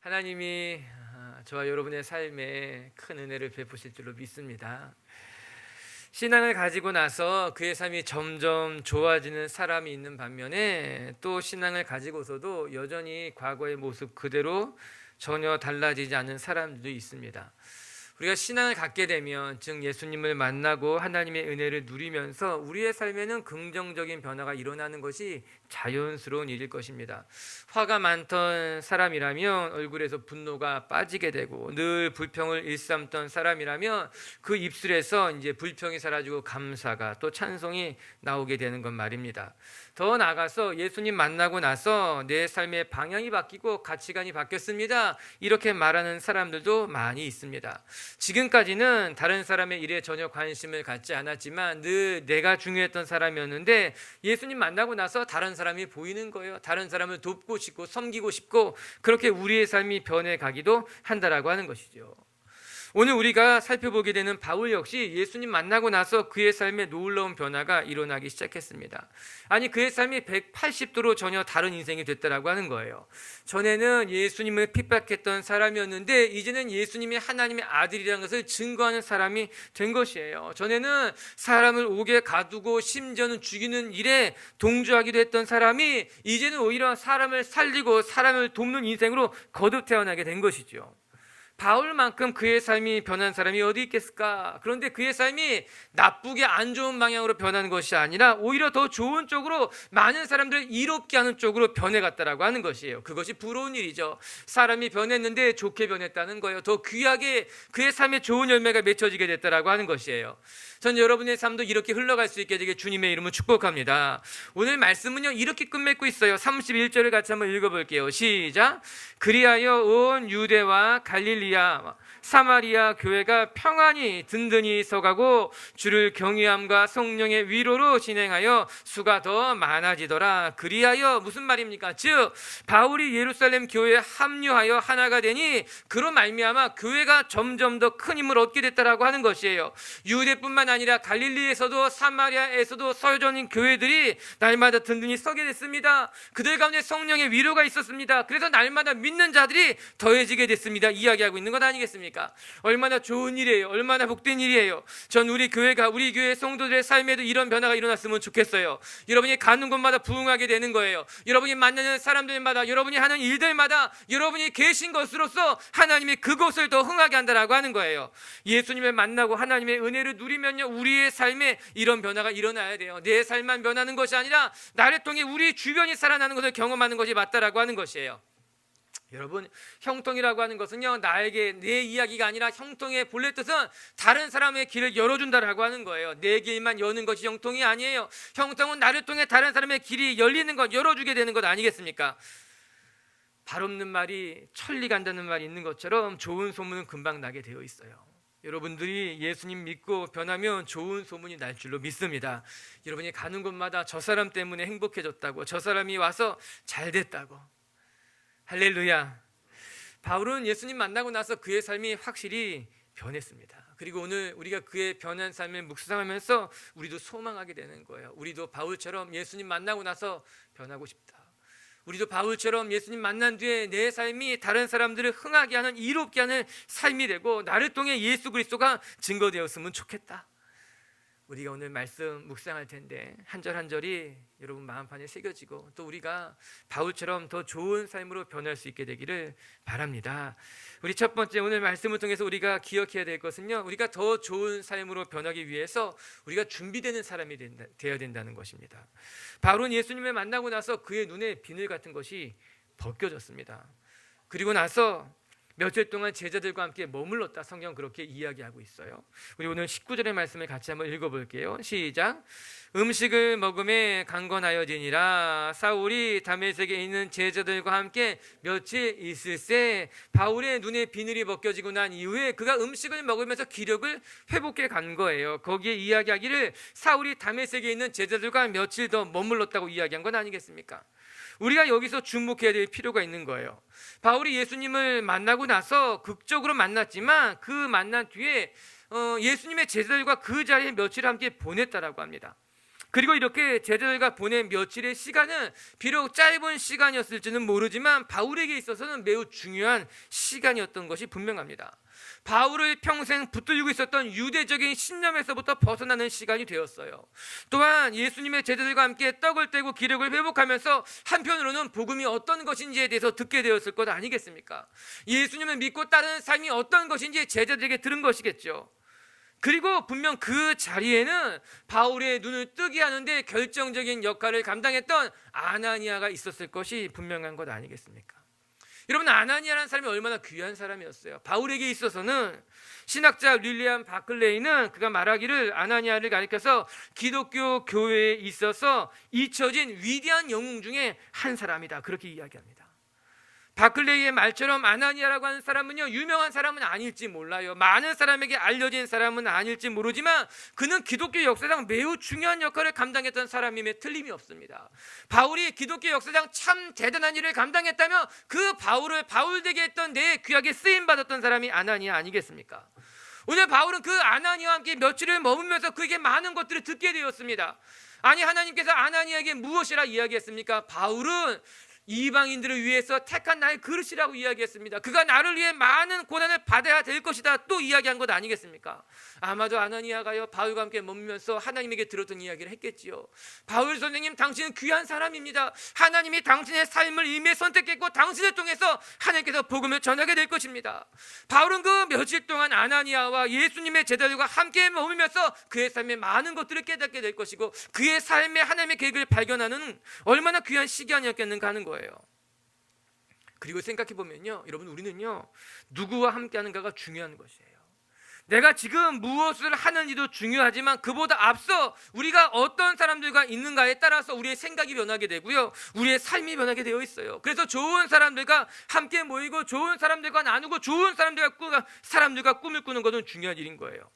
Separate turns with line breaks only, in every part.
하나님이 저와 여러분의 삶에 큰 은혜를 베푸실 줄로 믿습니다. 신앙을 가지고 나서 그의 삶이 점점 좋아지는 사람이 있는 반면에, 또 신앙을 가지고서도 여전히 과거의 모습 그대로 전혀 달라지지 않은 사람들도 있습니다. 우리가 신앙을 갖게 되면, 즉 예수님을 만나고 하나님의 은혜를 누리면서 우리의 삶에는 긍정적인 변화가 일어나는 것이 자연스러운 일일 것입니다. 화가 많던 사람이라면 얼굴에서 분노가 빠지게 되고, 늘 불평을 일삼던 사람이라면 그 입술에서 이제 불평이 사라지고 감사가, 또 찬송이 나오게 되는 것 말입니다. 더 나아가서 예수님 만나고 나서 내 삶의 방향이 바뀌고 가치관이 바뀌었습니다, 이렇게 말하는 사람들도 많이 있습니다. 지금까지는 다른 사람의 일에 전혀 관심을 갖지 않았지만 늘 내가 중요했던 사람이었는데, 예수님 만나고 나서 다른 사람이 보이는 거예요. 다른 사람을 돕고 싶고 섬기고 싶고, 그렇게 우리의 삶이 변해가기도 한다라고 하는 것이죠. 오늘 우리가 살펴보게 되는 바울 역시 예수님 만나고 나서 그의 삶에 놀라운 변화가 일어나기 시작했습니다. 아니, 그의 삶이 180도로 전혀 다른 인생이 됐다라고 하는 거예요. 전에는 예수님을 핍박했던 사람이었는데, 이제는 예수님이 하나님의 아들이라는 것을 증거하는 사람이 된 것이에요. 전에는 사람을 옥에 가두고 심지어는 죽이는 일에 동조하기도 했던 사람이 이제는 오히려 사람을 살리고 사람을 돕는 인생으로 거듭 태어나게 된 것이죠. 바울만큼 그의 삶이 변한 사람이 어디 있겠을까? 그런데 그의 삶이 나쁘게 안 좋은 방향으로 변하는 것이 아니라 오히려 더 좋은 쪽으로, 많은 사람들을 이롭게 하는 쪽으로 변해갔다라고 하는 것이에요. 그것이 부러운 일이죠. 사람이 변했는데 좋게 변했다는 거예요. 더 귀하게 그의 삶에 좋은 열매가 맺혀지게 됐다라고 하는 것이에요. 전 여러분의 삶도 이렇게 흘러갈 수 있게 되게 주님의 이름으로 축복합니다. 오늘 말씀은요, 이렇게 끝맺고 있어요. 31절을 같이 한번 읽어볼게요. 시작. 그리하여 온 유대와 갈릴리아 사마리아 교회가 평안히 든든히 서가고 주를 경외함과 성령의 위로로 진행하여 수가 더 많아지더라. 그리하여 무슨 말입니까? 즉 바울이 예루살렘 교회에 합류하여 하나가 되니 그로 말미암아 교회가 점점 더 큰 힘을 얻게 됐다라고 하는 것이에요. 유대뿐만 아니라 갈릴리에서도 사마리아에서도 서여진 교회들이 날마다 든든히 서게 됐습니다. 그들 가운데 성령의 위로가 있었습니다. 그래서 날마다 믿는 자들이 더해지게 됐습니다. 이야기하고 있는 것 아니겠습니까? 얼마나 좋은 일이에요. 얼마나 복된 일이에요. 전 우리 교회가, 우리 교회 성도들의 삶에도 이런 변화가 일어났으면 좋겠어요. 여러분이 가는 곳마다 부흥하게 되는 거예요. 여러분이 만나는 사람들마다, 여러분이 하는 일들마다 여러분이 계신 것으로서 하나님이 그곳을 더 흥하게 한다라고 하는 거예요. 예수님을 만나고 하나님의 은혜를 누리면요, 우리의 삶에 이런 변화가 일어나야 돼요. 내 삶만 변하는 것이 아니라 나를 통해 우리 주변이 살아나는 것을 경험하는 것이 맞다라고 하는 것이에요. 여러분, 형통이라고 하는 것은요, 나에게 내 이야기가 아니라 형통의 본래 뜻은 다른 사람의 길을 열어준다라고 하는 거예요. 내 길만 여는 것이 형통이 아니에요. 형통은 나를 통해 다른 사람의 길이 열리는 것, 열어주게 되는 것 아니겠습니까? 발 없는 말이 천리 간다는 말이 있는 것처럼 좋은 소문은 금방 나게 되어 있어요. 여러분들이 예수님 믿고 변하면 좋은 소문이 날 줄로 믿습니다. 여러분이 가는 곳마다 저 사람 때문에 행복해졌다고, 저 사람이 와서 잘 됐다고. 할렐루야. 바울은 예수님 만나고 나서 그의 삶이 확실히 변했습니다. 그리고 오늘 우리가 그의 변한 삶을 묵상하면서 우리도 소망하게 되는 거예요. 우리도 바울처럼 예수님 만나고 나서 변하고 싶다. 우리도 바울처럼 예수님 만난 뒤에 내 삶이 다른 사람들을 흥하게 하는, 이롭게 하는 삶이 되고 나를 통해 예수 그리스도가 증거되었으면 좋겠다. 우리가 오늘 말씀 묵상할 텐데 한 절 한 절이 여러분 마음판에 새겨지고, 또 우리가 바울처럼 더 좋은 삶으로 변할 수 있게 되기를 바랍니다. 우리 첫 번째 오늘 말씀을 통해서 우리가 기억해야 될 것은요, 우리가 더 좋은 삶으로 변하기 위해서 우리가 준비되는 사람이 되어야 된다는 것입니다. 바울은 예수님을 만나고 나서 그의 눈에 비늘 같은 것이 벗겨졌습니다. 그리고 나서 며칠 동안 제자들과 함께 머물렀다, 성경 그렇게 이야기하고 있어요. 우리 오늘 19절의 말씀을 같이 한번 읽어볼게요. 시작. 음식을 먹음에 강건하여지니라. 사울이 다메섹에 있는 제자들과 함께 며칠 있을새 바울의 눈에 비늘이 벗겨지고 난 이후에 그가 음식을 먹으면서 기력을 회복해 간 거예요. 거기에 이야기하기를 사울이 다메섹에 있는 제자들과 며칠 더 머물렀다고 이야기한 건 아니겠습니까? 우리가 여기서 주목해야 될 필요가 있는 거예요. 바울이 예수님을 만나고 나서 극적으로 만났지만 그 만난 뒤에 예수님의 제자들과 그 자리에 며칠 함께 보냈다라고 합니다. 그리고 이렇게 제자들과 보낸 며칠의 시간은 비록 짧은 시간이었을지는 모르지만 바울에게 있어서는 매우 중요한 시간이었던 것이 분명합니다. 바울을 평생 붙들고 있었던 유대적인 신념에서부터 벗어나는 시간이 되었어요. 또한 예수님의 제자들과 함께 떡을 떼고 기력을 회복하면서 한편으로는 복음이 어떤 것인지에 대해서 듣게 되었을 것 아니겠습니까? 예수님을 믿고 따르는 삶이 어떤 것인지 제자들에게 들은 것이겠죠. 그리고 분명 그 자리에는 바울의 눈을 뜨게 하는데 결정적인 역할을 감당했던 아나니아가 있었을 것이 분명한 것 아니겠습니까? 여러분, 아나니아라는 사람이 얼마나 귀한 사람이었어요. 바울에게 있어서는 신학자 윌리엄 바클레이는 그가 말하기를 아나니아를 가리켜서 기독교 교회에 있어서 잊혀진 위대한 영웅 중에 한 사람이다, 그렇게 이야기합니다. 바클레이의 말처럼 아나니아라고 하는 사람은요, 유명한 사람은 아닐지 몰라요. 많은 사람에게 알려진 사람은 아닐지 모르지만 그는 기독교 역사상 매우 중요한 역할을 감당했던 사람임에 틀림이 없습니다. 바울이 기독교 역사상 참 대단한 일을 감당했다면 그 바울을 바울되게 했던 내 귀하게 쓰임받았던 사람이 아나니아 아니겠습니까? 오늘 바울은 그 아나니아와 함께 며칠을 머물면서 그에게 많은 것들을 듣게 되었습니다. 아니, 하나님께서 아나니아에게 무엇이라 이야기했습니까? 바울은 이방인들을 위해서 택한 나의 그릇이라고 이야기했습니다. 그가 나를 위해 많은 고난을 받아야 될 것이다 또 이야기한 것 아니겠습니까? 아마도 아나니아가요, 바울과 함께 머물면서 하나님에게 들었던 이야기를 했겠지요. 바울 선생님, 당신은 귀한 사람입니다. 하나님이 당신의 삶을 이미 선택했고 당신을 통해서 하나님께서 복음을 전하게 될 것입니다. 바울은 그 며칠 동안 아나니아와 예수님의 제자들과 함께 머물면서 그의 삶에 많은 것들을 깨닫게 될 것이고 그의 삶에 하나님의 계획을 발견하는 얼마나 귀한 시간이었겠는가 하는 거예요. 그리고 생각해 보면요, 여러분, 우리는요 누구와 함께하는가가 중요한 것이에요. 내가 지금 무엇을 하는지도 중요하지만 그보다 앞서 우리가 어떤 사람들과 있는가에 따라서 우리의 생각이 변하게 되고요, 우리의 삶이 변하게 되어 있어요. 그래서 좋은 사람들과 함께 모이고 좋은 사람들과 나누고 좋은 사람들과 꿈을 꾸는 것은 중요한 일인 거예요.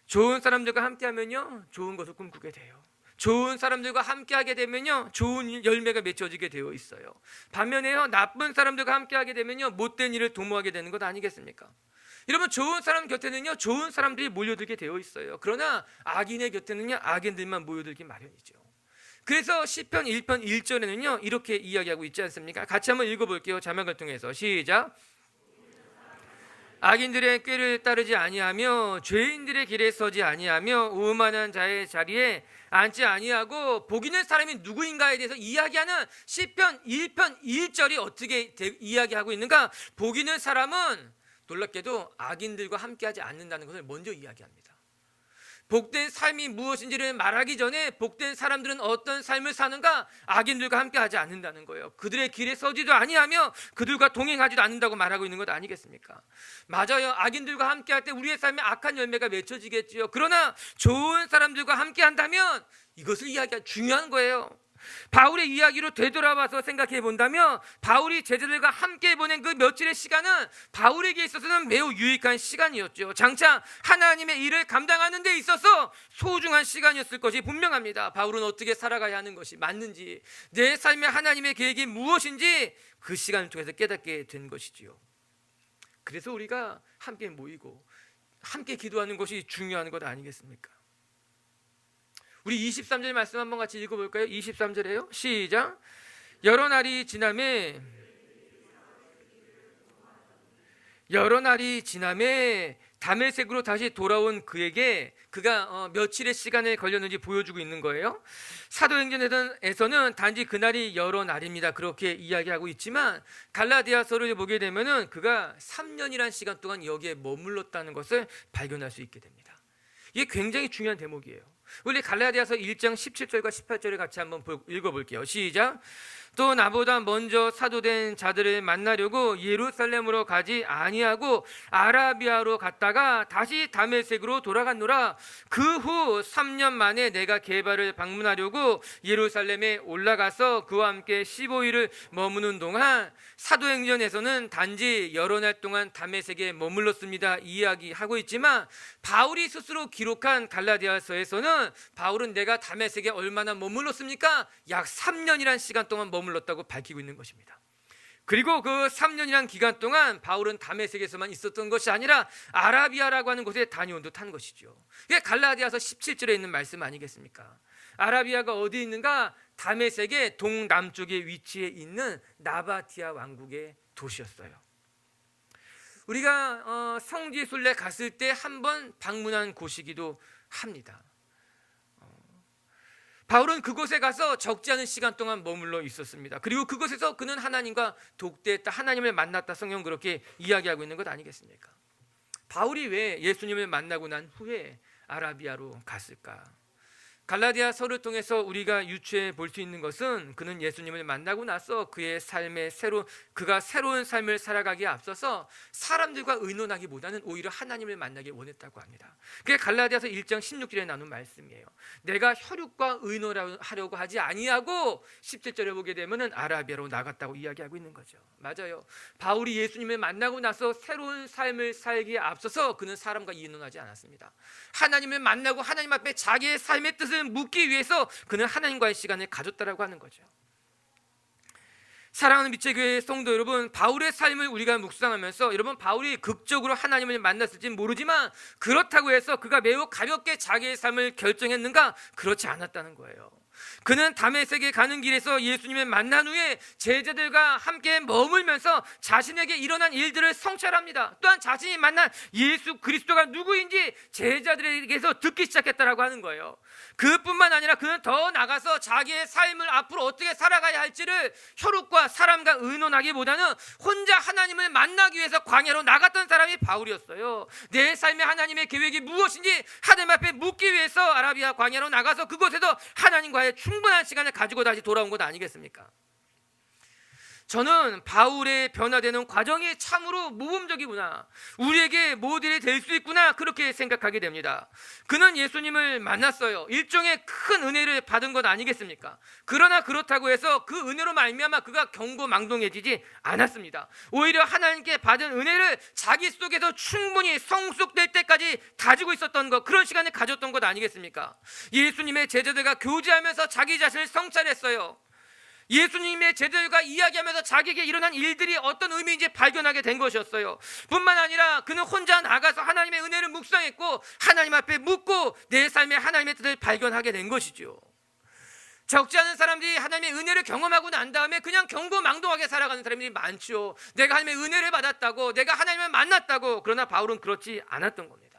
좋은 사람들과 함께하면요 좋은 것을 꿈꾸게 돼요. 좋은 사람들과 함께하게 되면요 좋은 열매가 맺혀지게 되어 있어요. 반면에요, 나쁜 사람들과 함께하게 되면요 못된 일을 도모하게 되는 것 아니겠습니까? 여러분, 좋은 사람 곁에는요 좋은 사람들이 몰려들게 되어 있어요. 그러나 악인의 곁에는요 악인들만 모여들기 마련이죠. 그래서 시편 1편 1절에는요 이렇게 이야기하고 있지 않습니까? 같이 한번 읽어볼게요. 자막을 통해서 시작. 악인들의 꾀를 따르지 아니하며 죄인들의 길에 서지 아니하며 오만한 자의 자리에 앉지 아니하고 복 있는 사람이 누구인가에 대해서 이야기하는 시편 1편 1절이 어떻게 이야기하고 있는가? 복 있는 사람은 놀랍게도 악인들과 함께하지 않는다는 것을 먼저 이야기합니다. 복된 삶이 무엇인지를 말하기 전에 복된 사람들은 어떤 삶을 사는가? 악인들과 함께하지 않는다는 거예요. 그들의 길에 서지도 아니하며 그들과 동행하지도 않는다고 말하고 있는 것 아니겠습니까? 맞아요. 악인들과 함께할 때 우리의 삶에 악한 열매가 맺혀지겠지요. 그러나 좋은 사람들과 함께한다면 이것을 이야기하기 중요한 거예요. 바울의 이야기로 되돌아와서 생각해 본다면 바울이 제자들과 함께 보낸 그 며칠의 시간은 바울에게 있어서는 매우 유익한 시간이었죠. 장차 하나님의 일을 감당하는 데 있어서 소중한 시간이었을 것이 분명합니다. 바울은 어떻게 살아가야 하는 것이 맞는지, 내 삶에 하나님의 계획이 무엇인지 그 시간을 통해서 깨닫게 된 것이지요. 그래서 우리가 함께 모이고 함께 기도하는 것이 중요한 것 아니겠습니까? 우리 23절 말씀 한번 같이 읽어볼까요? 23절에요. 시작. 여러 날이 지남에 다메섹으로 다시 돌아온 그에게 그가 며칠의 시간에 걸렸는지 보여주고 있는 거예요. 사도행전에서는 단지 그날이 여러 날입니다, 그렇게 이야기하고 있지만 갈라디아서를 보게 되면은 그가 3년이라는 시간 동안 여기에 머물렀다는 것을 발견할 수 있게 됩니다. 이게 굉장히 중요한 대목이에요. 우리 갈라디아서 1장 17절과 18절을 같이 한번 읽어볼게요. 시작. 또 나보다 먼저 사도된 자들을 만나려고 예루살렘으로 가지 아니하고 아라비아로 갔다가 다시 다메섹으로 돌아갔노라. 그 후 3년 만에 내가 게바를 방문하려고 예루살렘에 올라가서 그와 함께 15일을 머무는 동안, 사도행전에서는 단지 여러 날 동안 다메섹에 머물렀습니다 이야기하고 있지만 바울이 스스로 기록한 갈라디아서에서는 바울은 내가 다메섹에 얼마나 머물렀습니까? 약 3년이란 시간 동안 머물렀다고 밝히고 있는 것입니다. 그리고 그 3년이란 기간 동안 바울은 다메섹에서만 있었던 것이 아니라 아라비아라고 하는 곳에 다녀온 듯한 것이죠. 이게 갈라디아서 17절에 있는 말씀 아니겠습니까? 아라비아가 어디 있는가? 다메섹의 동남쪽에 위치해 있는 나바티아 왕국의 도시였어요. 우리가 성지순례 갔을 때 한번 방문한 곳이기도 합니다. 바울은 그곳에 가서 적지 않은 시간 동안 머물러 있었습니다. 그리고 그곳에서 그는 하나님과 독대했다, 하나님을 만났다, 성경 그렇게 이야기하고 있는 것 아니겠습니까? 바울이 왜 예수님을 만나고 난 후에 아라비아로 갔을까? 갈라디아서를 통해서 우리가 유추해 볼 수 있는 것은 그는 예수님을 만나고 나서 그의 삶의 그가 새로운 삶을 살아가기에 앞서서 사람들과 의논하기보다는 오히려 하나님을 만나기 원했다고 합니다. 그게 갈라디아서 1장 16절에 나눈 말씀이에요. 내가 혈육과 의논하려고 하지 아니하고 17절에 보게 되면은 아라비아로 나갔다고 이야기하고 있는 거죠. 맞아요. 바울이 예수님을 만나고 나서 새로운 삶을 살기에 앞서서 그는 사람과 의논하지 않았습니다. 하나님을 만나고 하나님 앞에 자기의 삶의 뜻을 묻기 위해서 그는 하나님과의 시간을 가졌다라고 하는 거죠. 사랑하는 빛의 교회 성도 여러분, 바울의 삶을 우리가 묵상하면서 여러분, 바울이 극적으로 하나님을 만났을지 모르지만 그렇다고 해서 그가 매우 가볍게 자기의 삶을 결정했는가? 그렇지 않았다는 거예요. 그는 다메섹에 가는 길에서 예수님을 만난 후에 제자들과 함께 머물면서 자신에게 일어난 일들을 성찰합니다. 또한 자신이 만난 예수 그리스도가 누구인지 제자들에게서 듣기 시작했다라고 하는 거예요. 그뿐만 아니라 그는 더 나가서 자기의 삶을 앞으로 어떻게 살아가야 할지를 혈육과 사람과 의논하기보다는 혼자 하나님을 만나기 위해서 광야로 나갔던 사람이 바울이었어요. 내 삶의 하나님의 계획이 무엇인지 하나님 앞에 묻기 위해서 아라비아 광야로 나가서 그곳에서 하나님과의 충분한 시간을 가지고 다시 돌아온 것 아니겠습니까? 저는 바울의 변화되는 과정이 참으로 모범적이구나, 우리에게 모델이 될 수 있구나, 그렇게 생각하게 됩니다. 그는 예수님을 만났어요. 일종의 큰 은혜를 받은 것 아니겠습니까? 그러나 그렇다고 해서 그 은혜로 말미암아 그가 경고망동해지지 않았습니다. 오히려 하나님께 받은 은혜를 자기 속에서 충분히 성숙될 때까지 가지고 있었던 것, 그런 시간을 가졌던 것 아니겠습니까? 예수님의 제자들과 교제하면서 자기 자신을 성찰했어요. 예수님의 제자들과 이야기하면서 자기에게 일어난 일들이 어떤 의미인지 발견하게 된 것이었어요. 뿐만 아니라 그는 혼자 나가서 하나님의 은혜를 묵상했고 하나님 앞에 묻고 내 삶에 하나님의 뜻을 발견하게 된 것이죠. 적지 않은 사람들이 하나님의 은혜를 경험하고 난 다음에 그냥 경고망동하게 살아가는 사람들이 많죠. 내가 하나님의 은혜를 받았다고, 내가 하나님을 만났다고. 그러나 바울은 그렇지 않았던 겁니다.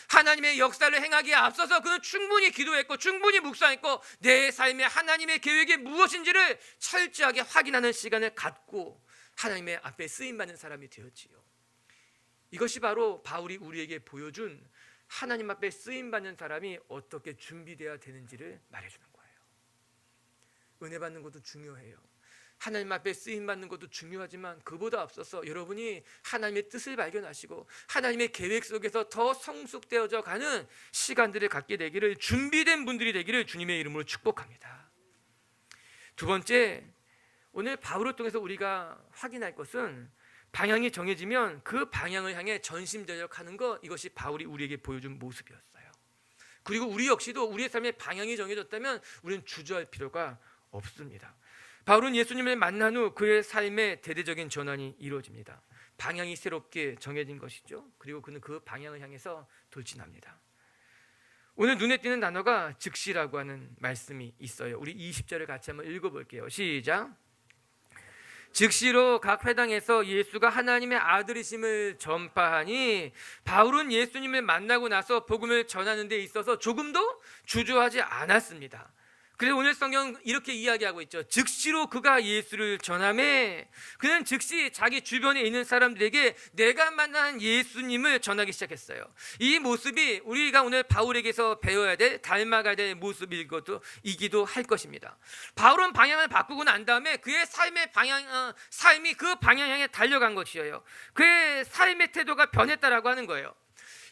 하나님의 역사를 행하기에 앞서서 그는 충분히 기도했고 충분히 묵상했고 내 삶에 하나님의 계획이 무엇인지를 철저하게 확인하는 시간을 갖고 하나님의 앞에 쓰임받는 사람이 되었지요. 이것이 바로 바울이 우리에게 보여준 하나님 앞에 쓰임받는 사람이 어떻게 준비되어야 되는지를 말해주는 거예요. 은혜 받는 것도 중요해요. 하나님 앞에 쓰임받는 것도 중요하지만 그보다 앞서서 여러분이 하나님의 뜻을 발견하시고 하나님의 계획 속에서 더 성숙되어져 가는 시간들을 갖게 되기를, 준비된 분들이 되기를 주님의 이름으로 축복합니다. 두 번째, 오늘 바울을 통해서 우리가 확인할 것은 방향이 정해지면 그 방향을 향해 전심전력하는 것, 이것이 바울이 우리에게 보여준 모습이었어요. 그리고 우리 역시도 우리의 삶의 방향이 정해졌다면 우리는 주저할 필요가 없습니다. 바울은 예수님을 만난 후 그의 삶의 대대적인 전환이 이루어집니다. 방향이 새롭게 정해진 것이죠. 그리고 그는 그 방향을 향해서 돌진합니다. 오늘 눈에 띄는 단어가 즉시라고 하는 말씀이 있어요. 우리 20절을 같이 한번 읽어볼게요. 시작. 즉시로 각 회당에서 예수가 하나님의 아들이심을 전파하니 바울은 예수님을 만나고 나서 복음을 전하는 데 있어서 조금도 주저하지 않았습니다. 그래서 오늘 성경 이렇게 이야기하고 있죠. 즉시로 그가 예수를 전하매, 그는 즉시 자기 주변에 있는 사람들에게 내가 만난 예수님을 전하기 시작했어요. 이 모습이 우리가 오늘 바울에게서 배워야 될, 닮아가야 될 모습이기도 할 것입니다. 바울은 방향을 바꾸고 난 다음에 그의 삶이 그 방향 향해 달려간 것이에요. 그의 삶의 태도가 변했다라고 하는 거예요.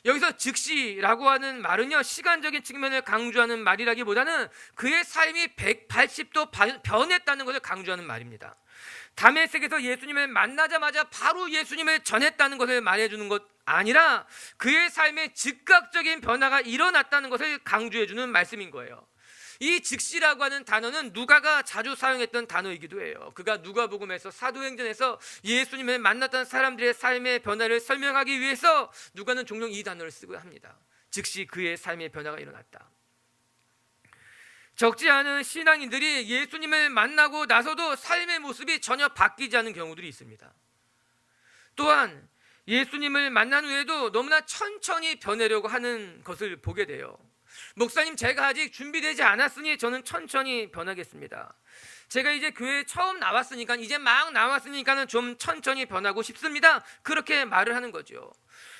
여기서 즉시라고 하는 말은요, 시간적인 측면을 강조하는 말이라기보다는 그의 삶이 180도 변했다는 것을 강조하는 말입니다. 다메섹에서 예수님을 만나자마자 바로 예수님을 전했다는 것을 말해주는 것 아니라 그의 삶에 즉각적인 변화가 일어났다는 것을 강조해주는 말씀인 거예요. 이 즉시라고 하는 단어는 누가가 자주 사용했던 단어이기도 해요. 그가 누가복음에서 사도행전에서 예수님을 만났던 사람들의 삶의 변화를 설명하기 위해서 누가는 종종 이 단어를 쓰고 합니다. 즉시 그의 삶의 변화가 일어났다. 적지 않은 신앙인들이 예수님을 만나고 나서도 삶의 모습이 전혀 바뀌지 않은 경우들이 있습니다. 또한 예수님을 만난 후에도 너무나 천천히 변하려고 하는 것을 보게 돼요. 목사님, 제가 아직 준비되지 않았으니 저는 천천히 변하겠습니다. 제가 이제 교회에 처음 나왔으니까, 이제 막 나왔으니까는 좀 천천히 변하고 싶습니다. 그렇게 말을 하는 거죠.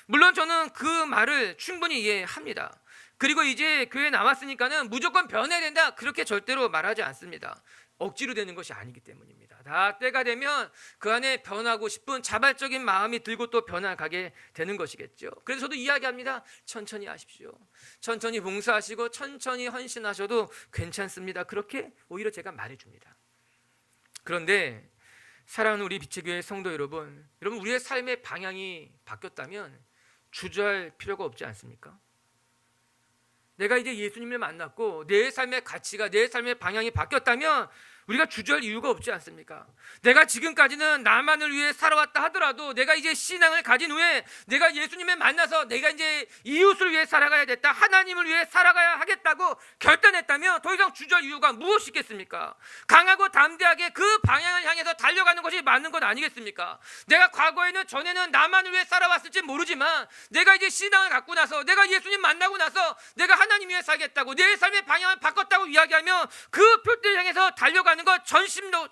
물론 저는 그 말을 충분히 이해합니다. 그리고 이제 교회에 나왔으니까는 무조건 변해야 된다, 그렇게 절대로 말하지 않습니다. 억지로 되는 것이 아니기 때문입니다. 다 때가 되면 그 안에 변하고 싶은 자발적인 마음이 들고 또 변화가게 되는 것이겠죠. 그래서 저도 이야기합니다. 천천히 하십시오. 천천히 봉사하시고 천천히 헌신하셔도 괜찮습니다. 그렇게 오히려 제가 말해줍니다. 그런데 사랑하는 우리 빛의 교회 성도 여러분, 우리의 삶의 방향이 바뀌었다면 주저할 필요가 없지 않습니까? 내가 이제 예수님을 만났고 내 삶의 가치가, 내 삶의 방향이 바뀌었다면 우리가 주저할 이유가 없지 않습니까? 내가 지금까지는 나만을 위해 살아왔다 하더라도 내가 이제 신앙을 가진 후에 내가 예수님을 만나서 내가 이제 이웃을 위해 살아가야 됐다, 하나님을 위해 살아가야 하겠다고 결단했다면 더 이상 주저할 이유가 무엇이 있겠습니까? 강하고 담대하게 그 방향을 향해서 달려가는 것이 맞는 것 아니겠습니까? 내가 과거에는, 전에는 나만을 위해 살아왔을지 모르지만 내가 이제 신앙을 갖고 나서, 내가 예수님 만나고 나서 내가 하나님 위해 살겠다고, 내 삶의 방향을 바꿨다고 이야기하면 그 표대를 향해서 달려가는 것, 전심으로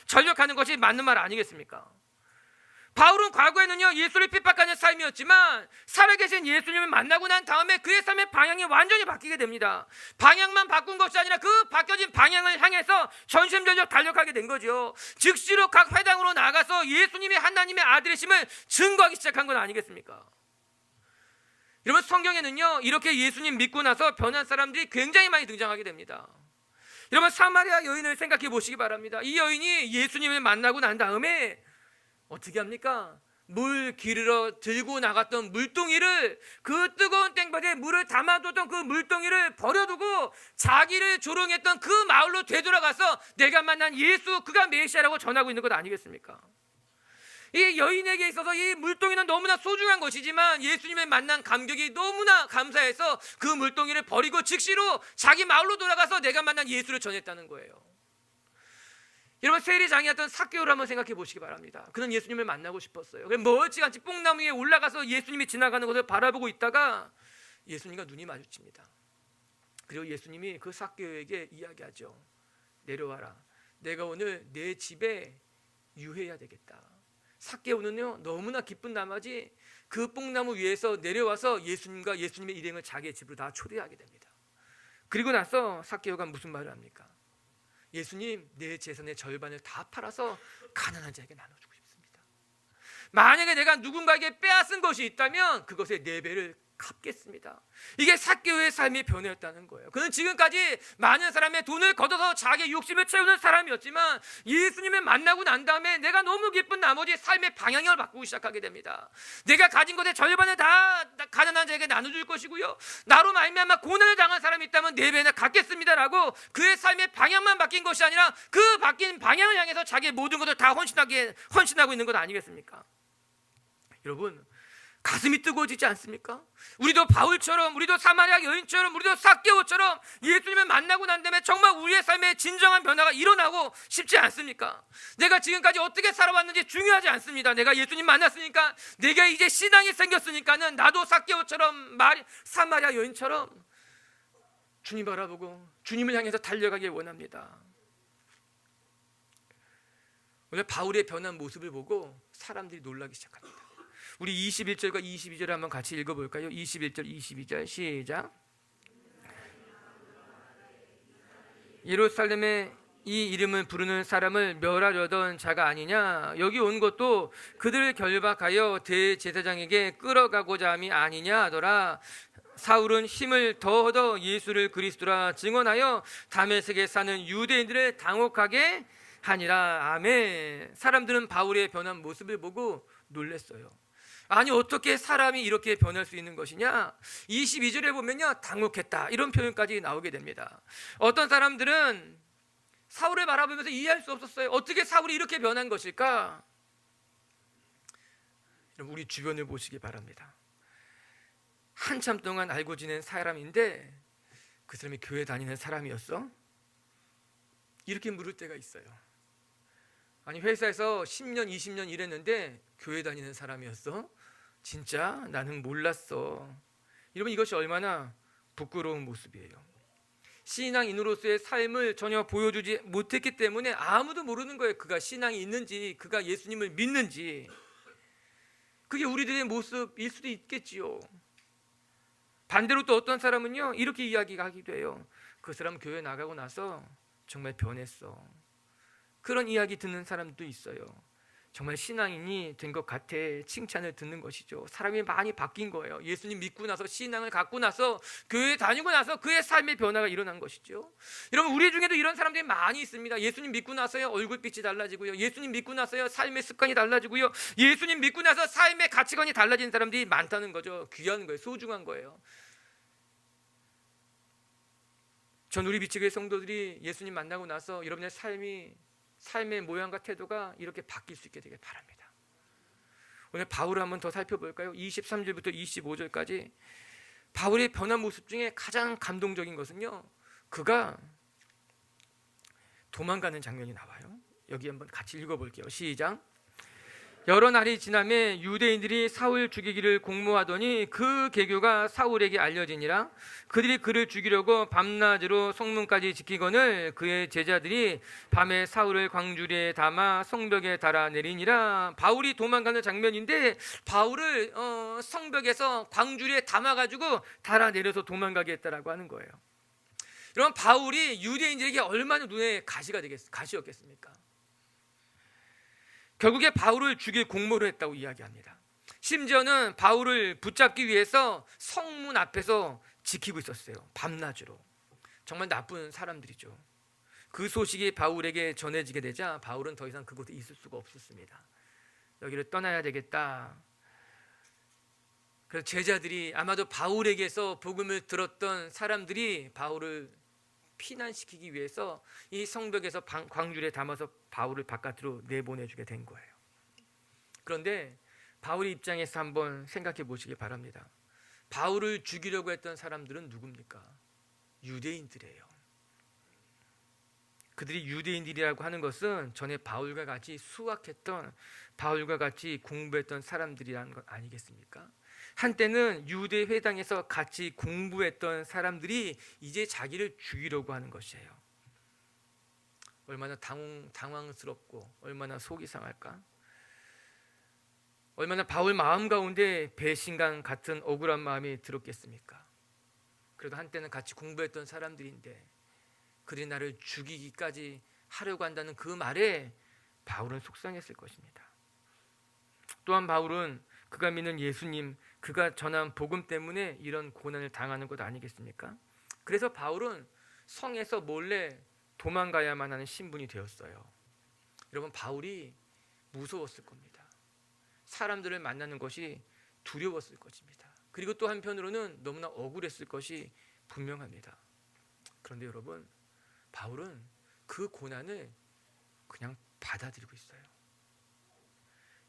전력하는 것이 맞는 말 아니겠습니까? 바울은 과거에는요, 예수를 핍박하는 삶이었지만 살아계신 예수님을 만나고 난 다음에 그의 삶의 방향이 완전히 바뀌게 됩니다. 방향만 바꾼 것이 아니라 그 바뀌어진 방향을 향해서 전심전력 달려가게 된 거죠. 즉시로 각 회당으로 나가서 예수님이 하나님의 아들이심을 증거하기 시작한 건 아니겠습니까? 여러분, 성경에는요, 이렇게 예수님 믿고 나서 변한 사람들이 굉장히 많이 등장하게 됩니다. 여러분, 사마리아 여인을 생각해 보시기 바랍니다. 이 여인이 예수님을 만나고 난 다음에 어떻게 합니까? 물 기르러 들고 나갔던 물동이를, 그 뜨거운 땡볕에 물을 담아뒀던 그 물동이를 버려두고 자기를 조롱했던 그 마을로 되돌아가서 내가 만난 예수, 그가 메시아라고 전하고 있는 것 아니겠습니까? 이 여인에게 있어서 이 물동이는 너무나 소중한 것이지만 예수님을 만난 감격이 너무나 감사해서 그 물동이를 버리고 즉시로 자기 마을로 돌아가서 내가 만난 예수를 전했다는 거예요. 여러분, 세리장이었던 삭개오를 한번 생각해 보시기 바랍니다. 그는 예수님을 만나고 싶었어요. 멀찌감치 뽕나무 위에 올라가서 예수님이 지나가는 것을 바라보고 있다가 예수님과 눈이 마주칩니다. 그리고 예수님이 그 삭개오에게 이야기하죠. 내려와라. 내가 오늘 내 집에 유해해야 되겠다. 삭개오는요, 너무나 기쁜 나머지 그 뽕나무 위에서 내려와서 예수님과 예수님의 일행을 자기의 집으로 다 초대하게 됩니다. 그리고 나서 삭개오가 무슨 말을 합니까? 예수님, 내 재산의 절반을 다 팔아서 가난한 자에게 나눠주고 싶습니다. 만약에 내가 누군가에게 빼앗은 것이 있다면 그것의 4배를 갚겠습니다. 이게 삭개오의 삶의 변화였다는 거예요. 그는 지금까지 많은 사람의 돈을 걷어서 자기의 욕심을 채우는 사람이었지만 예수님을 만나고 난 다음에 내가 너무 기쁜 나머지 삶의 방향을 바꾸기 시작하게 됩니다. 내가 가진 것의 절반을 다 가난한 자에게 나눠줄 것이고요, 나로 말미암아 고난을 당한 사람이 있다면 4배나 갚겠습니다라고 그의 삶의 방향만 바뀐 것이 아니라 그 바뀐 방향을 향해서 자기의 모든 것을 다 헌신하고 있는 것 아니겠습니까? 여러분, 가슴이 뜨거워지지 않습니까? 우리도 바울처럼, 우리도 사마리아 여인처럼, 우리도 삭개오처럼 예수님을 만나고 난 다음에 정말 우리의 삶에 진정한 변화가 일어나고 싶지 않습니까? 내가 지금까지 어떻게 살아왔는지 중요하지 않습니다. 내가 예수님 만났으니까, 내가 이제 신앙이 생겼으니까는 나도 삭개오처럼, 사마리아 여인처럼 주님 바라보고 주님을 향해서 달려가길 원합니다. 오늘 바울의 변한 모습을 보고 사람들이 놀라기 시작합니다. 우리 21절과 22절 한번 같이 읽어볼까요? 21절, 22절 시작. 예루살렘에 이 이름을 부르는 사람을 멸하려던 자가 아니냐? 여기 온 것도 그들을 결박하여 대제사장에게 끌어가고자 함이 아니냐 하더라. 사울은 힘을 더 얻어 예수를 그리스도라 증언하여 다메섹에 사는 유대인들을 당혹하게 하니라. 아멘. 사람들은 바울의 변한 모습을 보고 놀랐어요. 아니 어떻게 사람이 이렇게 변할 수 있는 것이냐? 22절에 보면요, 당혹했다 이런 표현까지 나오게 됩니다. 어떤 사람들은 사울을 바라보면서 이해할 수 없었어요. 어떻게 사울이 이렇게 변한 것일까? 우리 주변을 보시기 바랍니다. 한참 동안 알고 지낸 사람인데 그 사람이 교회 다니는 사람이었어? 이렇게 물을 때가 있어요. 아니 회사에서 10년 20년 일했는데 교회 다니는 사람이었어? 진짜? 나는 몰랐어. 여러분, 이것이 얼마나 부끄러운 모습이에요. 신앙인으로서의 삶을 전혀 보여주지 못했기 때문에 아무도 모르는 거예요. 그가 신앙이 있는지, 그가 예수님을 믿는지. 그게 우리들의 모습일 수도 있겠지요. 반대로 또 어떤 사람은요, 이렇게 이야기하기도 해요. 그 사람 교회 나가고 나서 정말 변했어. 그런 이야기 듣는 사람도 있어요. 정말 신앙인이 된 것 같아 칭찬을 듣는 것이죠. 사람이 많이 바뀐 거예요. 예수님 믿고 나서, 신앙을 갖고 나서, 교회 다니고 나서 그의 삶의 변화가 일어난 것이죠. 여러분, 우리 중에도 이런 사람들이 많이 있습니다. 예수님 믿고 나서요, 얼굴빛이 달라지고요, 예수님 믿고 나서요, 삶의 습관이 달라지고요, 예수님 믿고 나서 삶의 가치관이 달라진 사람들이 많다는 거죠. 귀한 거예요. 소중한 거예요. 전 우리 비치교회 성도들이 예수님 만나고 나서 여러분의 삶의 모양과 태도가 이렇게 바뀔 수 있게 되길 바랍니다. 오늘 바울을 한번 더 살펴볼까요? 23절부터 25절까지 바울의 변한 모습 중에 가장 감동적인 것은요, 그가 도망가는 장면이 나와요. 여기 한번 같이 읽어볼게요. 시작. 여러 날이 지나매 유대인들이 사울 죽이기를 공모하더니 그 계교가 사울에게 알려지니라. 그들이 그를 죽이려고 밤낮으로 성문까지 지키거늘 그의 제자들이 밤에 사울을 광주리에 담아 성벽에 달아내리니라. 바울이 도망가는 장면인데 바울을 성벽에서 광주리에 담아가지고 달아내려서 도망가게 했다라고 하는 거예요. 여러분, 바울이 유대인들에게 얼마나 눈에 가시였겠습니까? 결국에 바울을 죽일 공모를 했다고 이야기합니다. 심지어는 바울을 붙잡기 위해서 성문 앞에서 지키고 있었어요. 밤낮으로. 정말 나쁜 사람들이죠. 그 소식이 바울에게 전해지게 되자 바울은 더 이상 그곳에 있을 수가 없었습니다. 여기를 떠나야 되겠다. 그래서 제자들이, 아마도 바울에게서 복음을 들었던 사람들이 바울을 피난시키기 위해서 이 성벽에서 광주리에 담아서 바울을 바깥으로 내보내주게 된 거예요. 그런데 바울의 입장에서 한번 생각해 보시기 바랍니다. 바울을 죽이려고 했던 사람들은 누굽니까? 유대인들이에요. 그들이 유대인들이라고 하는 것은 전에 바울과 같이 수학했던, 바울과 같이 공부했던 사람들이라는 것 아니겠습니까? 한때는 유대 회당에서 같이 공부했던 사람들이 이제 자기를 죽이려고 하는 것이에요. 얼마나 당황스럽고 얼마나 속이 상할까? 얼마나 바울 마음 가운데 배신감 같은 억울한 마음이 들었겠습니까? 그래도 한때는 같이 공부했던 사람들인데 그들이 나를 죽이기까지 하려고 한다는 그 말에 바울은 속상했을 것입니다. 또한 바울은 그가 믿는 예수님, 그가 전한 복음 때문에 이런 고난을 당하는 것 아니겠습니까? 그래서 바울은 성에서 몰래 도망가야만 하는 신분이 되었어요. 여러분, 바울이 무서웠을 겁니다. 사람들을 만나는 것이 두려웠을 것입니다. 그리고 또 한편으로는 너무나 억울했을 것이 분명합니다. 그런데 여러분, 바울은 그 고난을 그냥 받아들이고 있어요.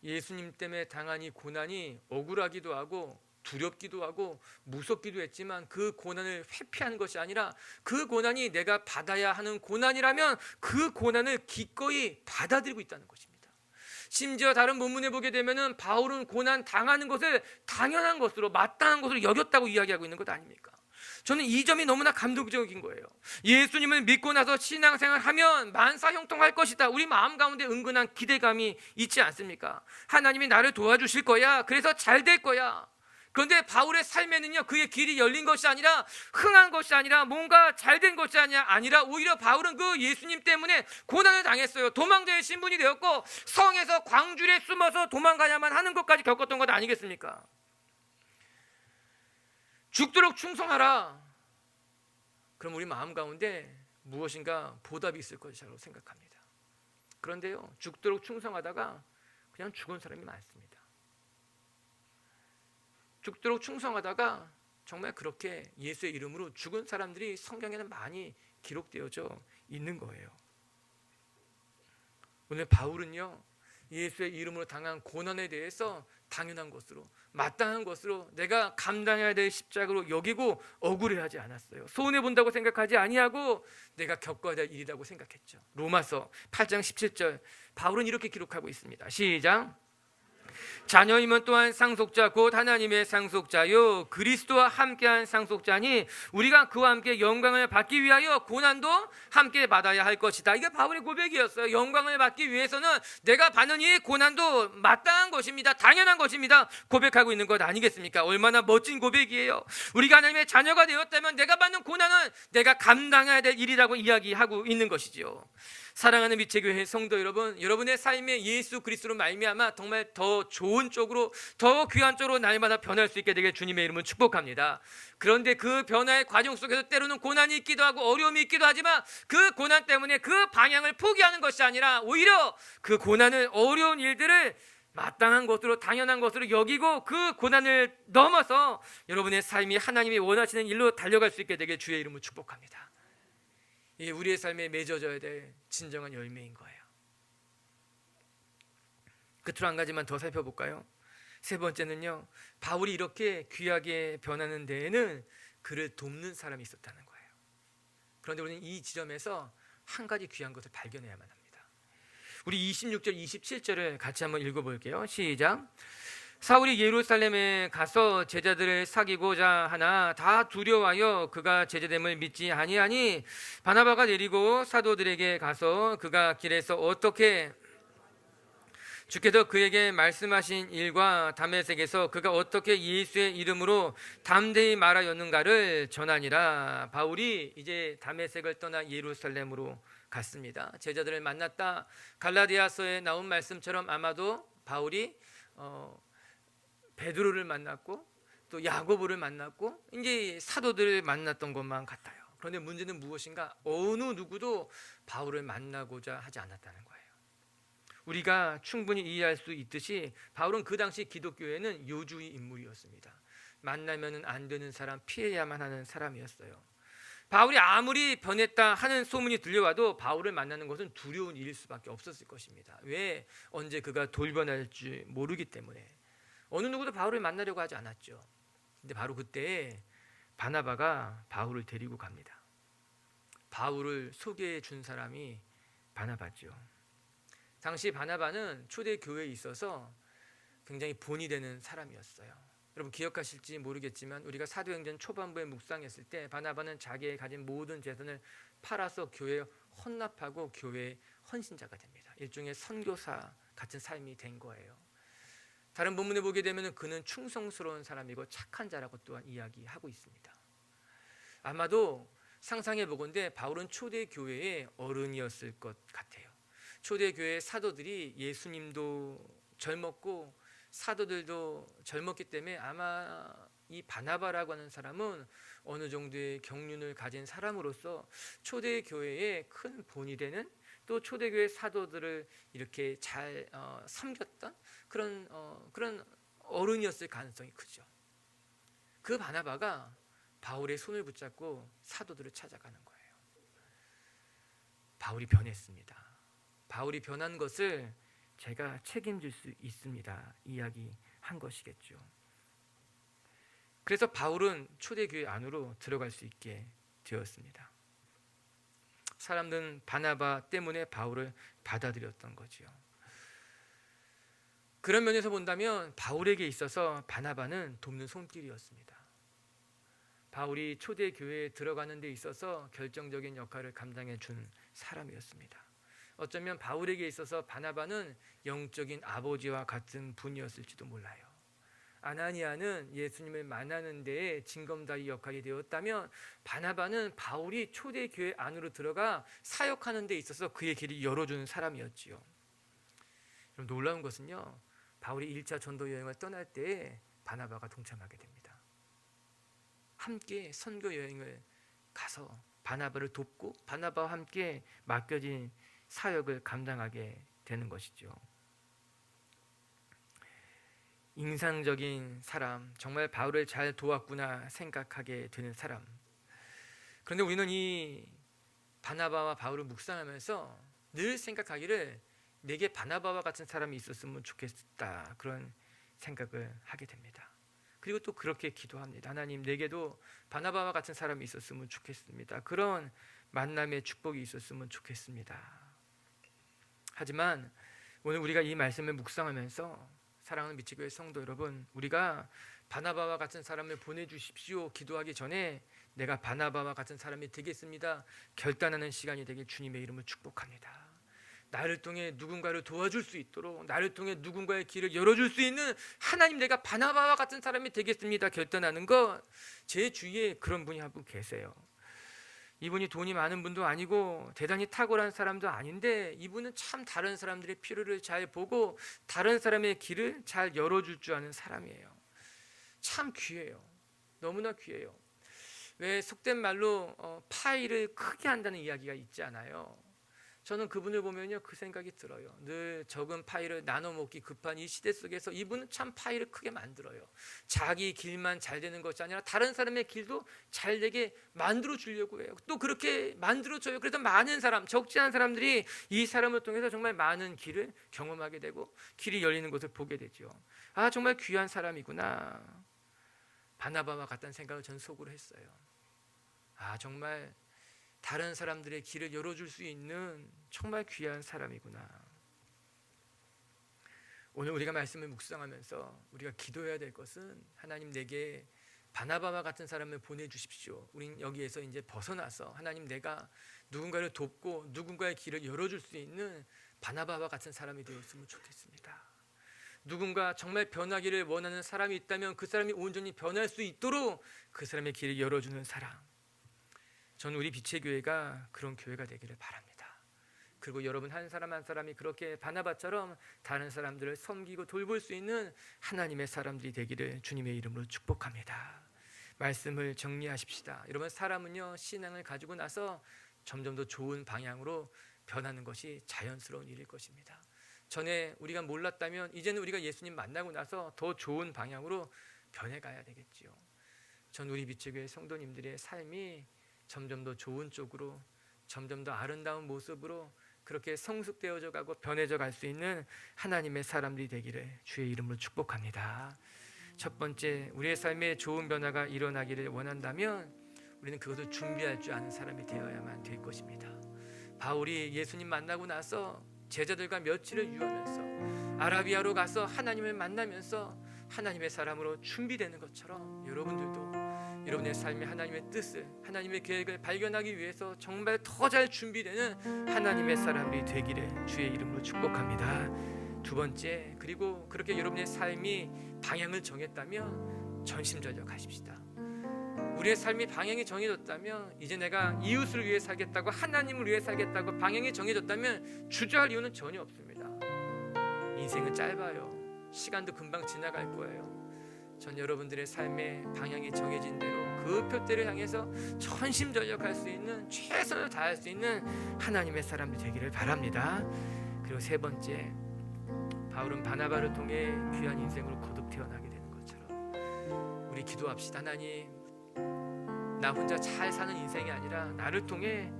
예수님 때문에 당한 이 고난이 억울하기도 하고 두렵기도 하고 무섭기도 했지만 그 고난을 회피하는 것이 아니라 그 고난이 내가 받아야 하는 고난이라면 그 고난을 기꺼이 받아들이고 있다는 것입니다. 심지어 다른 본문에 보게 되면은 바울은 고난 당하는 것을 당연한 것으로, 마땅한 것으로 여겼다고 이야기하고 있는 것 아닙니까? 저는 이 점이 너무나 감동적인 거예요. 예수님을 믿고 나서 신앙생활하면 만사형통할 것이다. 우리 마음 가운데 은근한 기대감이 있지 않습니까? 하나님이 나를 도와주실 거야. 그래서 잘 될 거야. 그런데 바울의 삶에는요, 그의 길이 열린 것이 아니라, 흥한 것이 아니라, 뭔가 잘된 것이 아니라 오히려 바울은 그 예수님 때문에 고난을 당했어요. 도망자의 신분이 되었고 성에서 광주리에 숨어서 도망가야만 하는 것까지 겪었던 것 아니겠습니까? 죽도록 충성하라. 그럼 우리 마음 가운데 무엇인가 보답이 있을 것이라고 생각합니다. 그런데요, 죽도록 충성하다가 그냥 죽은 사람이 많습니다. 죽도록 충성하다가 정말 그렇게 예수의 이름으로 죽은 사람들이 성경에는 많이 기록되어져 있는 거예요. 오늘 바울은요, 예수의 이름으로 당한 고난에 대해서 당연한 것으로, 마땅한 것으로 내가 감당해야 될 십자가로 여기고 억울해하지 않았어요. 손해 본다고 생각하지 아니하고 내가 겪어야 될 일이라고 생각했죠. 로마서 8장 17절 바울은 이렇게 기록하고 있습니다. 시작. 자녀이면 또한 상속자 곧 하나님의 상속자요 그리스도와 함께한 상속자니 우리가 그와 함께 영광을 받기 위하여 고난도 함께 받아야 할 것이다. 이게 바울의 고백이었어요. 영광을 받기 위해서는 내가 받는 이 고난도 마땅한 것입니다. 당연한 것입니다. 고백하고 있는 것 아니겠습니까? 얼마나 멋진 고백이에요. 우리가 하나님의 자녀가 되었다면 내가 받는 고난은 내가 감당해야 될 일이라고 이야기하고 있는 것이지요. 사랑하는 미체교회 성도 여러분, 여러분의 삶에 예수 그리스도로 말미암아 정말 더 좋은 쪽으로, 더 귀한 쪽으로 날마다 변할 수 있게 되길 주님의 이름으로 축복합니다. 그런데 그 변화의 과정 속에서 때로는 고난이 있기도 하고 어려움이 있기도 하지만 그 고난 때문에 그 방향을 포기하는 것이 아니라 오히려 그 고난을, 어려운 일들을 마땅한 것으로, 당연한 것으로 여기고 그 고난을 넘어서 여러분의 삶이 하나님이 원하시는 일로 달려갈 수 있게 되길 주의 이름으로 축복합니다. 이게 우리의 삶에 맺어져야 될 진정한 열매인 거예요. 끝으로 한 가지만 더 살펴볼까요? 세 번째는요, 바울이 이렇게 귀하게 변하는 데에는 그를 돕는 사람이 있었다는 거예요. 그런데 우리는 이 지점에서 한 가지 귀한 것을 발견해야만 합니다. 우리 26절 27절을 같이 한번 읽어볼게요. 시작. 사울이 예루살렘에 가서 제자들을 사귀고자 하나 다 두려워하여 그가 제자됨을 믿지 아니하니 바나바가 내리고 사도들에게 가서 그가 길에서 어떻게 주께서 그에게 말씀하신 일과 다메섹에서 그가 어떻게 예수의 이름으로 담대히 말하였는가를 전하니라. 바울이 이제 다메섹을 떠나 예루살렘으로 갔습니다. 제자들을 만났다. 갈라디아서에 나온 말씀처럼 아마도 바울이 베드로를 만났고 또 야고보를 만났고 이제 사도들을 만났던 것만 같아요. 그런데 문제는 무엇인가? 어느 누구도 바울을 만나고자 하지 않았다는 거예요. 우리가 충분히 이해할 수 있듯이 바울은 그 당시 기독교에는 요주의 인물이었습니다. 만나면 안 되는 사람, 피해야만 하는 사람이었어요. 바울이 아무리 변했다 하는 소문이 들려와도 바울을 만나는 것은 두려운 일일 수밖에 없었을 것입니다. 왜? 언제 그가 돌변할지 모르기 때문에. 어느 누구도 바울을 만나려고 하지 않았죠. 근데 바로 그때 바나바가 바울을 데리고 갑니다. 바울을 소개해 준 사람이 바나바죠. 당시 바나바는 초대교회에 있어서 굉장히 본이 되는 사람이었어요. 여러분 기억하실지 모르겠지만 우리가 사도행전 초반부에 묵상했을 때 바나바는 자기의 가진 모든 재산을 팔아서 교회에 헌납하고 교회의 헌신자가 됩니다. 일종의 선교사 같은 삶이 된 거예요. 다른 본문에 보게 되면 그는 충성스러운 사람이고 착한 자라고 또한 이야기하고 있습니다. 아마도 상상해 보건대 바울은 초대교회의 어른이었을 것 같아요. 초대교회 사도들이 예수님도 젊었고 사도들도 젊었기 때문에 아마 이 바나바라고 하는 사람은 어느 정도의 경륜을 가진 사람으로서 초대교회의 큰 본이 되는, 또 초대교회 사도들을 이렇게 잘 섬겼던 그런 어른이었을 가능성이 크죠. 그 바나바가 바울의 손을 붙잡고 사도들을 찾아가는 거예요. 바울이 변했습니다. 바울이 변한 것을 제가 책임질 수 있습니다. 이야기한 것이겠죠. 그래서 바울은 초대교회 안으로 들어갈 수 있게 되었습니다. 사람들은 바나바 때문에 바울을 받아들였던 거지요. 그런 면에서 본다면 바울에게 있어서 바나바는 돕는 손길이었습니다. 바울이 초대교회에 들어가는 데 있어서 결정적인 역할을 감당해 준 사람이었습니다. 어쩌면 바울에게 있어서 바나바는 영적인 아버지와 같은 분이었을지도 몰라요. 아나니아는 예수님을 만나는 데에 징검다리 역할이 되었다면 바나바는 바울이 초대교회 안으로 들어가 사역하는 데 있어서 그의 길을 열어주는 사람이었지요. 그럼 놀라운 것은요, 바울이 1차 전도 여행을 떠날 때에 바나바가 동참하게 됩니다. 함께 선교 여행을 가서 바나바를 돕고 바나바와 함께 맡겨진 사역을 감당하게 되는 것이죠. 인상적인 사람, 정말 바울을 잘 도왔구나 생각하게 되는 사람. 그런데 우리는 이 바나바와 바울을 묵상하면서 늘 생각하기를 내게 바나바와 같은 사람이 있었으면 좋겠다, 그런 생각을 하게 됩니다. 그리고 또 그렇게 기도합니다. 하나님, 내게도 바나바와 같은 사람이 있었으면 좋겠습니다. 그런 만남의 축복이 있었으면 좋겠습니다. 하지만 오늘 우리가 이 말씀을 묵상하면서 사랑하는 미치교회 성도 여러분, 우리가 바나바와 같은 사람을 보내주십시오 기도하기 전에 내가 바나바와 같은 사람이 되겠습니다 결단하는 시간이 되길 주님의 이름으로 축복합니다. 나를 통해 누군가를 도와줄 수 있도록, 나를 통해 누군가의 길을 열어줄 수 있는, 하나님, 내가 바나바와 같은 사람이 되겠습니다 결단하는 것, 제 주위에 그런 분이 한 분 계세요. 이분이 돈이 많은 분도 아니고 대단히 탁월한 사람도 아닌데 이분은 참 다른 사람들의 필요를 잘 보고 다른 사람의 길을 잘 열어줄 줄 아는 사람이에요. 참 귀해요. 너무나 귀해요. 왜 속된 말로 파이를 크게 한다는 이야기가 있지 않아요. 저는 그분을 보면요, 그 생각이 들어요. 늘 적은 파이를 나눠 먹기 급한 이 시대 속에서 이분은 참 파이를 크게 만들어요. 자기 길만 잘 되는 것이 아니라 다른 사람의 길도 잘 되게 만들어 주려고 해요. 또 그렇게 만들어 줘요. 그래서 많은 사람, 적지 않은 사람들이 이 사람을 통해서 정말 많은 길을 경험하게 되고 길이 열리는 것을 보게 되죠. 아, 정말 귀한 사람이구나. 바나바와 같다는 생각을 전 속으로 했어요. 아, 정말 다른 사람들의 길을 열어줄 수 있는 정말 귀한 사람이구나. 오늘 우리가 말씀을 묵상하면서 우리가 기도해야 될 것은, 하나님, 내게 바나바와 같은 사람을 보내주십시오. 우린 여기에서 이제 벗어나서 하나님, 내가 누군가를 돕고 누군가의 길을 열어줄 수 있는 바나바와 같은 사람이 되었으면 좋겠습니다. 누군가 정말 변하기를 원하는 사람이 있다면 그 사람이 온전히 변할 수 있도록 그 사람의 길을 열어주는 사람. 저는 우리 빛의 교회가 그런 교회가 되기를 바랍니다. 그리고 여러분 한 사람 한 사람이 그렇게 바나바처럼 다른 사람들을 섬기고 돌볼 수 있는 하나님의 사람들이 되기를 주님의 이름으로 축복합니다. 말씀을 정리하십시다. 여러분, 사람은요, 신앙을 가지고 나서 점점 더 좋은 방향으로 변하는 것이 자연스러운 일일 것입니다. 전에 우리가 몰랐다면 이제는 우리가 예수님 만나고 나서 더 좋은 방향으로 변해가야 되겠지요. 전 우리 빛의 교회 성도님들의 삶이 점점 더 좋은 쪽으로, 점점 더 아름다운 모습으로 그렇게 성숙되어져 가고 변해져 갈 수 있는 하나님의 사람들이 되기를 주의 이름으로 축복합니다. 첫 번째, 우리의 삶에 좋은 변화가 일어나기를 원한다면 우리는 그것을 준비할 줄 아는 사람이 되어야만 될 것입니다. 바울이 예수님 만나고 나서 제자들과 며칠을 유하면서 아라비아로 가서 하나님을 만나면서 하나님의 사람으로 준비되는 것처럼 여러분들도 여러분의 삶에 하나님의 뜻을, 하나님의 계획을 발견하기 위해서 정말 더 잘 준비되는 하나님의 사람이 되기를 주의 이름으로 축복합니다. 두 번째, 그리고 그렇게 여러분의 삶이 방향을 정했다면 전심전력하십시다. 우리의 삶이 방향이 정해졌다면 이제 내가 이웃을 위해 살겠다고, 하나님을 위해 살겠다고 방향이 정해졌다면 주저할 이유는 전혀 없습니다. 인생은 짧아요. 시간도 금방 지나갈 거예요. 전 여러분들의 삶의 방향이 정해진 대로 그 표대를 향해서 전심전력할 수 있는, 최선을 다할 수 있는 하나님의 사람들 되기를 바랍니다. 그리고 세 번째, 바울은 바나바를 통해 귀한 인생으로 거듭 태어나게 되는 것처럼 우리 기도합시다. 하나님, 나 혼자 잘 사는 인생이 아니라 나를 통해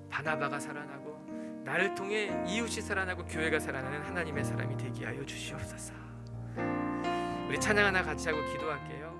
바나바가 살아나고 나를 통해 이웃이 살아나고 교회가 살아나는 하나님의 사람이 되게 하여 주시옵소서. 우리 찬양 하나 같이 하고 기도할게요.